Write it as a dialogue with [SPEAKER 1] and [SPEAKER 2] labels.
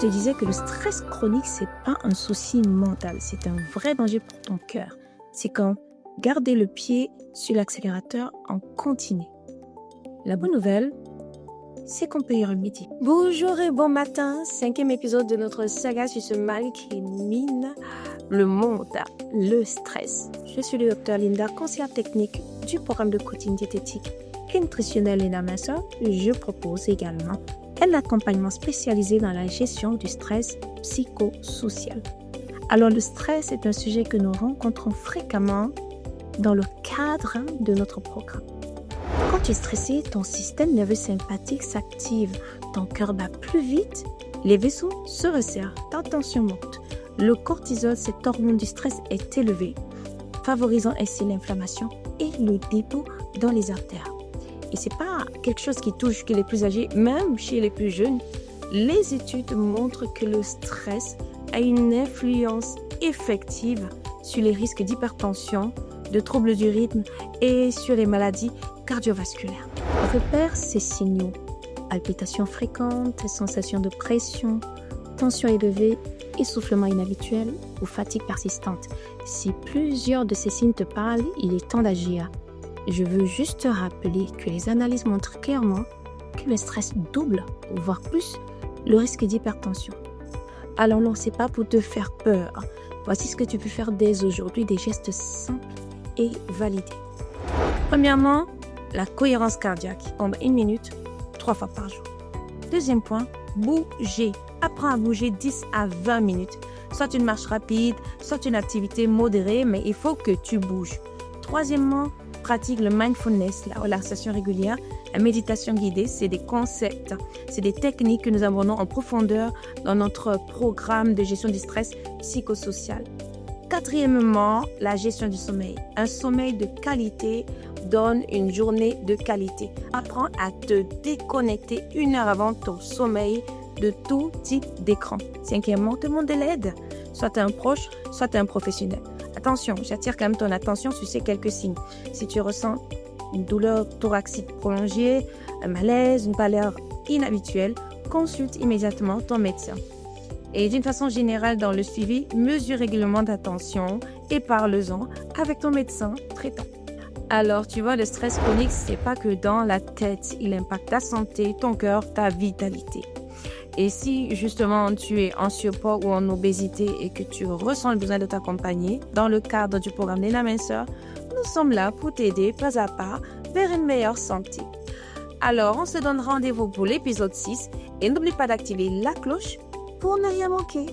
[SPEAKER 1] te disais que le stress chronique, c'est pas un souci mental, c'est un vrai danger pour ton cœur. C'est comme garder le pied sur l'accélérateur en continu. La bonne nouvelle, c'est qu'on peut y remédier. Bonjour et bon matin, 5e épisode de notre saga sur ce mal qui mine le monde, le stress. Je suis le docteur Linda, conseillère technique du programme de coaching diététique et nutritionnel Lena Minceur. Je propose également un accompagnement spécialisé dans la gestion du stress psychosocial. Alors le stress est un sujet que nous rencontrons fréquemment dans le cadre de notre programme. Quand tu es stressé, ton système nerveux sympathique s'active, ton cœur bat plus vite, les vaisseaux se resserrent, ta tension monte. Le cortisol, cette hormone du stress, est élevé, favorisant ainsi l'inflammation et le dépôt dans les artères. Et c'est pas quelque chose qui touche que les plus âgés, même chez les plus jeunes. Les études montrent que le stress a une influence effective sur les risques d'hypertension, de troubles du rythme et sur les maladies cardiovasculaires. On repère ces signaux: palpitations fréquentes, sensations de pression, tension élevée, essoufflement inhabituel ou fatigue persistante. Si plusieurs de ces signes te parlent, il est temps d'agir. Je veux juste te rappeler que les analyses montrent clairement que le stress double, voire plus, le risque d'hypertension. Alors non, c'est pas pour te faire peur. Voici ce que tu peux faire dès aujourd'hui, des gestes simples et validés. Premièrement, la cohérence cardiaque en 1 minute, 3 fois par jour. Deuxième point, bouger. Apprends à bouger 10 à 20 minutes. Soit une marche rapide, soit une activité modérée, mais il faut que tu bouges. Troisièmement, pratique le mindfulness, la relaxation régulière, la méditation guidée. C'est des concepts, c'est des techniques que nous abordons en profondeur dans notre programme de gestion du stress psychosocial. Quatrièmement, la gestion du sommeil. Un sommeil de qualité donne une journée de qualité. Apprends à te déconnecter 1 heure avant ton sommeil de tout type d'écran. Cinquièmement, demande de l'aide. Soit un proche, soit un professionnel. Attention, j'attire quand même ton attention sur ces quelques signes. Si tu ressens une douleur thoracique prolongée, un malaise, une pâleur inhabituelle, consulte immédiatement ton médecin. Et d'une façon générale, dans le suivi, mesure régulièrement ta tension et parle-en avec ton médecin traitant. Alors, tu vois, le stress chronique, c'est pas que dans la tête. Il impacte ta santé, ton cœur, ta vitalité. Et si justement tu es en surpoids ou en obésité et que tu ressens le besoin de t'accompagner dans le cadre du programme Lena Minceur, nous sommes là pour t'aider pas à pas vers une meilleure santé. Alors, on se donne rendez-vous pour l'épisode 6 et n'oublie pas d'activer la cloche pour ne rien manquer.